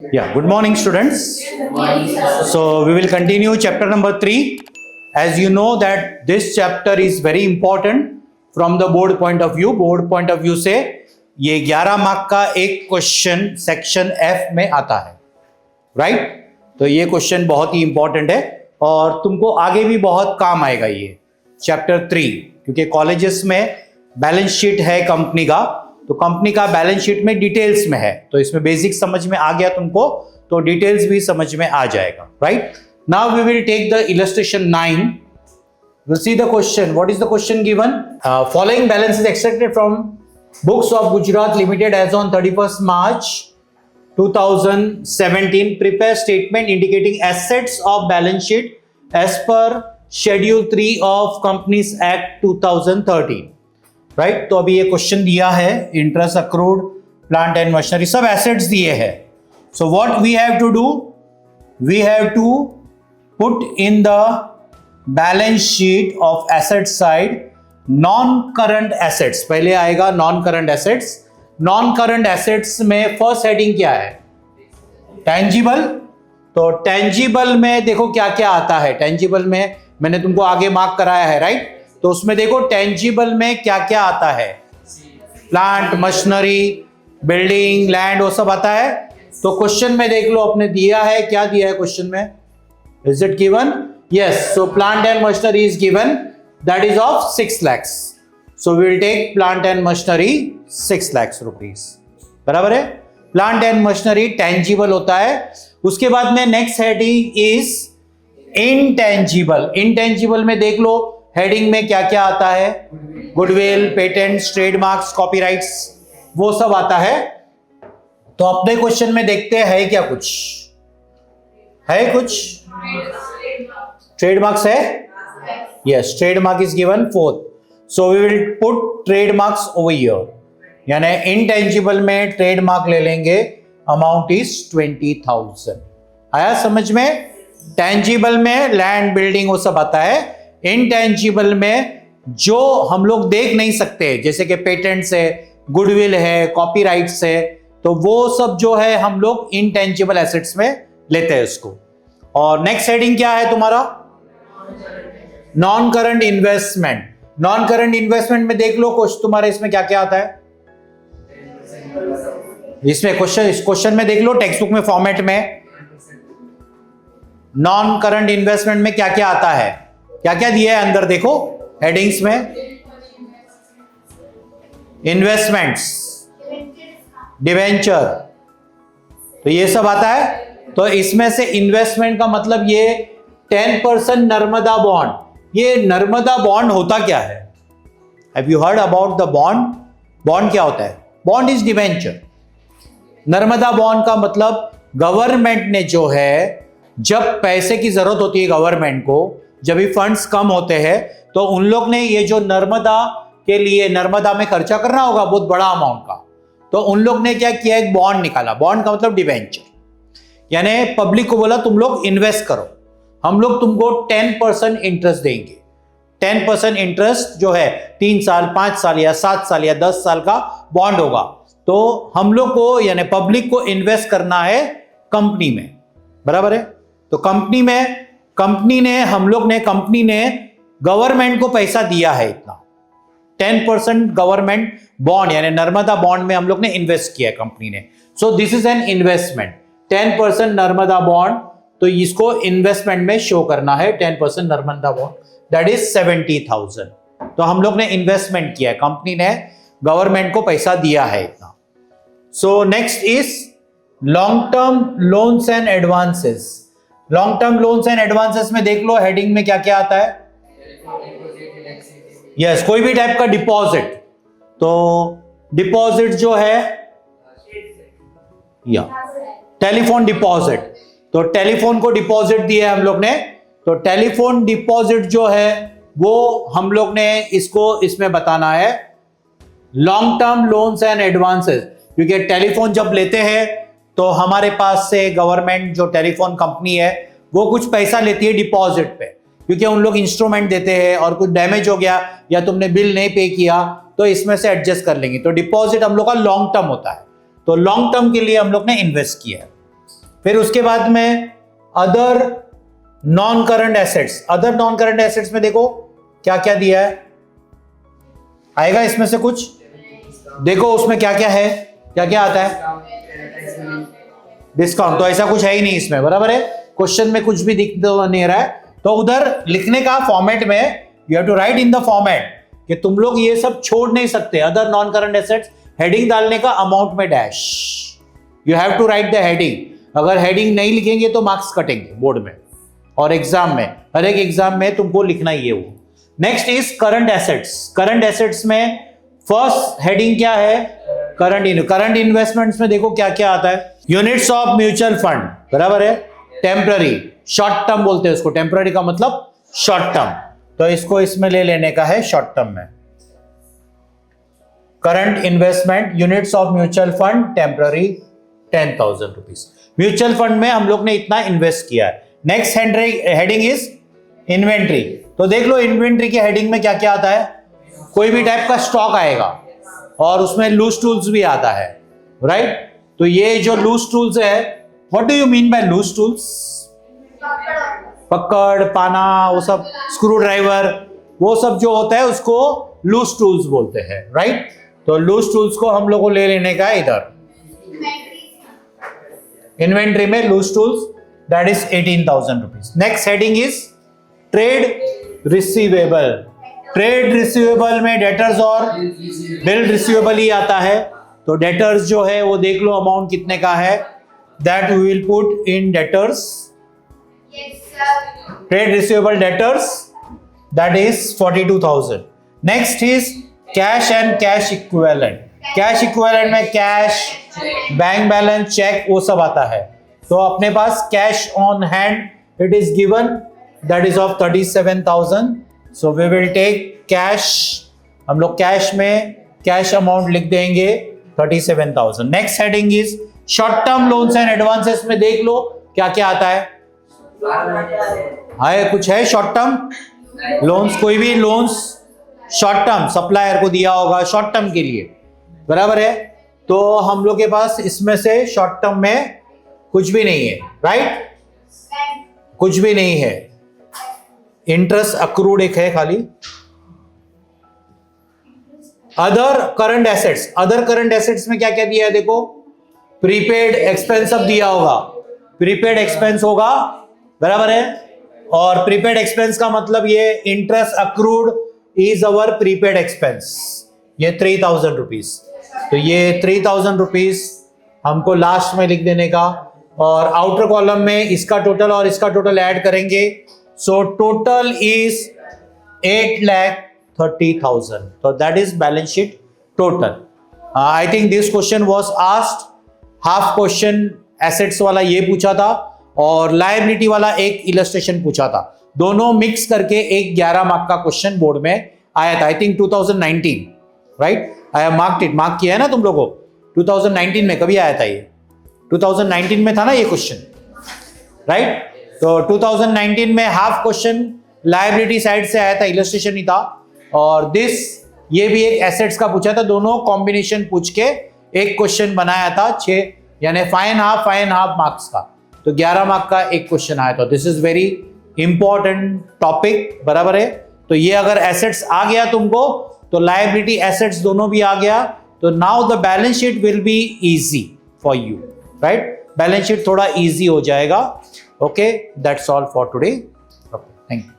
Yeah, good morning, students. Good morning, sir. So we will continue chapter number 3. As you know that this chapter is very important from the board point of view. Board point of view से ये 11 mark का एक question section F में आता है, right? तो ये question बहुत ही इंपॉर्टेंट है और तुमको आगे भी बहुत काम आएगा ये चैप्टर 3, क्योंकि कॉलेजेस में बैलेंस शीट है कंपनी का, तो कंपनी का बैलेंस शीट में डिटेल्स में है, तो इसमें बेसिक समझ में आ गया तुमको तो डिटेल्स भी समझ में आ जाएगा, right? Now we will take the illustration 9. we'll see the question. What is the question given? Following balance is extracted from books of Gujarat Limited as on 31st March 2017. Prepare statement indicating assets of balance sheet as per Schedule 3 of Companies Act 2013. Right तो अभी ये question दिया है, interest accrued, plant and machinery, सब assets दिए हैं. So what we have to do, we have to put in the balance sheet of asset side non current assets. पहले आएगा non current assets. Non current assets में first heading क्या है? Tangible. तो tangible में देखो क्या क्या आता है. टेंजिबल में मैंने तुमको आगे मार्क कराया है, राइट? तो उसमें देखो टेंजिबल में क्या क्या आता है. प्लांट, मशीनरी, बिल्डिंग, लैंड, वो सब आता है. तो क्वेश्चन में देख लो अपने दिया है, क्या दिया है क्वेश्चन में? Is it given? Yes. So plant and machinery is given, that is of 6 lakhs. So we will take plant and machinery 6 lakhs rupees. बराबर है? प्लांट एंड मशीनरी टेंजिबल होता है. उसके बाद में next heading is intangible. Intangible में देख लो heading में क्या क्या आता है. गुडविल, पेटेंट्स, ट्रेडमार्क्स, कॉपीराइट्स, वो सब आता है. तो अपने क्वेश्चन में देखते हैं क्या कुछ है. कुछ ट्रेडमार्क्स है. Yes, trademark is given 4th. So we will put trademarks over here. यानी इनटेंजिबल में ट्रेडमार्क ले लेंगे, अमाउंट इज 20,000. आया समझ में? टेंजिबल में लैंड, बिल्डिंग, वो सब आता है. इनटेंजिबल में जो हम लोग देख नहीं सकते, जैसे कि पेटेंट्स है, गुडविल है, कॉपीराइट्स है, तो वो सब जो है हम लोग इनटेंजिबल एसेट्स में लेते हैं उसको. और नेक्स्ट हेडिंग क्या है तुम्हारा? Non current investment. Non current investment में देख लो कुछ तुम्हारे इसमें क्या क्या आता है. इसमें इस क्वेश्चन में देख लो टेक्स्ट बुक में फॉर्मेट में नॉन करंट इन्वेस्टमेंट में क्या क्या आता है, क्या क्या दिया है अंदर देखो हेडिंग्स में. इन्वेस्टमेंट्स, डिवेंचर, तो ये सब आता है. तो इसमें से इन्वेस्टमेंट का मतलब ये 10% नर्मदा बॉन्ड. ये नर्मदा बॉन्ड होता क्या है? Have you heard about the bond? Bond क्या होता है? Bond is debenture. Narmada bond का मतलब गवर्नमेंट ने जो है, जब पैसे की जरूरत होती है गवर्नमेंट को, जब भी फंड्स कम होते हैं, तो उन लोग ने ये जो नर्मदा के लिए, नर्मदा में खर्चा करना होगा बहुत बड़ा अमाउंट का, तो उन लोग ने क्या किया, एक बॉन्ड निकाला. बॉन्ड का मतलब डिवेंचर. यानी पब्लिक को बोला तुम लोग इन्वेस्ट करो, हम लोग तुमको 10% इंटरेस्ट देंगे. 10% इंटरेस्ट जो है 3 साल, 5 साल या 7 साल या 10 साल का बॉन्ड होगा. तो हम लोग को यानी पब्लिक को इन्वेस्ट करना है कंपनी में. बराबर है? तो कंपनी में कंपनी ने गवर्नमेंट को पैसा दिया है इतना. 10% गवर्नमेंट बॉन्ड यानी नर्मदा बॉन्ड में हम लोग ने इन्वेस्ट किया है कंपनी ने. So this is an investment. 10% Narmada bond, तो इसको इन्वेस्टमेंट में शो करना है. 10% नर्मदा बॉन्ड, दैट इज 70,000. तो हम लोग ने इन्वेस्टमेंट किया है, कंपनी ने गवर्नमेंट को पैसा दिया है इतना. So next is long term loans and advances. Long term loans and advances में देख लो हेडिंग में क्या क्या आता है. यस, कोई भी टाइप का डिपॉजिट. तो डिपॉजिट जो है या टेलीफोन डिपॉजिट, तो टेलीफोन को डिपॉजिट दिया हम लोग ने. तो टेलीफोन डिपॉजिट जो है वो हम लोग ने इसमें बताना है long term loans and advances. क्योंकि टेलीफोन जब लेते हैं तो हमारे पास से गवर्नमेंट जो टेलीफोन कंपनी है वो कुछ पैसा लेती है डिपॉजिट पे, क्योंकि उन लोग इंस्ट्रूमेंट देते हैं और कुछ डैमेज हो गया या तुमने बिल नहीं पे किया तो इसमें से एडजस्ट कर लेंगे. तो डिपॉजिट हम लोग का लॉन्ग टर्म होता है. तो लॉन्ग टर्म के लिए हम लोग ने इन्वेस्ट किया है. फिर उसके बाद में other non current assets, other non current assets में देखो क्या क्या दिया है, आएगा इसमें से कुछ, देखो उसमें क्या क्या है, क्या क्या आता है, डिस्काउंट, तो ऐसा कुछ है ही नहीं इसमें, बराबर है, क्वेश्चन में कुछ भी दिख नहीं रहा है, तो उधर लिखने का फॉर्मेट में you have to write in the format कि तुम लोग ये सब छोड़ नहीं सकते, other non current assets, heading डालने का अमाउंट में dash, you have to write the heading, अगर हेडिंग नहीं लिखेंगे तो मार्क्स कटेंगे बोर्ड में और एग्जाम में, हर एक एग्जाम में तुमको लिखना ही है वो। Next is current assets, current assets में फर्स्ट हेडिंग क्या है, करंट इन्वेस्टमेंट्स में देखो क्या क्या आता है, यूनिट्स ऑफ म्यूचुअल फंड, बराबर है, टेम्पररी, शॉर्ट टर्म बोलते हैं उसको, टेम्पररी का मतलब शॉर्ट टर्म, तो इसको इसमें ले लेने का है शॉर्ट टर्म में, current investment units of mutual fund temporary 10,000 rupees, mutual fund में हम लोग ने इतना इन्वेस्ट किया है। नेक्स्ट हेडिंग इज इन्वेंट्री, तो देख लो इन्वेंट्री की हेडिंग में क्या क्या आता है, कोई भी टाइप का स्टॉक आएगा और उसमें लूज टूल्स भी आता है, राइट, तो ये जो लूज टूल्स है, what do you mean by loose tools, पकड़ पाना, वो सब स्क्रू ड्राइवर, वो सब जो होता है उसको लूज टूल्स बोलते हैं, राइट, तो लूज टूल्स को हम लोग को ले लेने का है इधर इन्वेंट्री में, loose tools that is 18,000 rupees. Next heading is trade receivable, trade receivable में डेटर्स और बिल रिसीवेबल ही आता है, तो डेटर्स जो है वो देख लो अमाउंट कितने का है, that we will put in debtors, trade receivable debtors that is 42,000। Next is cash and cash equivalent, cash equivalent में कैश, बैंक बैलेंस, चेक, वो सब आता है, तो अपने पास cash on hand it is given that is of 37,000, so we will take cash, हम लोग कैश में कैश अमाउंट लिख देंगे 37,000। Next heading is short term loans and advances में देख लो क्या क्या आता है, कुछ है शॉर्ट टर्म लोन्स, कोई भी लोन्स शॉर्ट टर्म सप्लायर को दिया होगा शॉर्ट टर्म के लिए, बराबर है, तो हम लोग के पास इसमें से शॉर्ट टर्म में कुछ भी नहीं है, राइट, कुछ भी नहीं है, इंटरेस्ट अक्रूड एक है खाली। Other current assets, other current assets में क्या क्या दिया है देखो, प्रीपेड एक्सपेंस सब दिया होगा, प्रीपेड एक्सपेंस होगा, बराबर है, और प्रीपेड एक्सपेंस का मतलब ये interest accrued is our prepaid expense, ये 3,000 रुपीज, तो ये 3,000 रुपीज हमको लास्ट में लिख देने का, और आउटर कॉलम में इसका टोटल और इसका टोटल ऐड करेंगे, so total is 8,30,000, so that is balance sheet total. I think this question was asked, half question assets वाला ये पूछा था और लायबिलिटी वाला एक इलस्ट्रेशन पूछा था, दोनों मिक्स करके एक 11 मार्क का क्वेश्चन बोर्ड में आया था, I think 2019, right, I have marked it, mark किया है ना तुम लोगों को, 2019 में कभी आया था ये, 2019 में था ना ये क्वेश्चन, राइट, तो 2019 में हाफ क्वेश्चन लायबिलिटी साइड से आया था, इलस्ट्रेशन ही था, और ये भी एक एसेट्स का पूछा था, दोनों कॉम्बिनेशन पूछ के एक क्वेश्चन बनाया था 6 यानी 5.5 मार्क्स का, तो 11 मार्क का एक क्वेश्चन आया था। This is very important topic, बराबर है, तो ये अगर एसेट्स आ गया तुमको तो लायबिलिटी एसेट्स दोनों भी आ गया, तो now the balance sheet will be easy for you, right, balance sheet थोड़ा इजी हो जाएगा। Okay, that's all for today, thank you.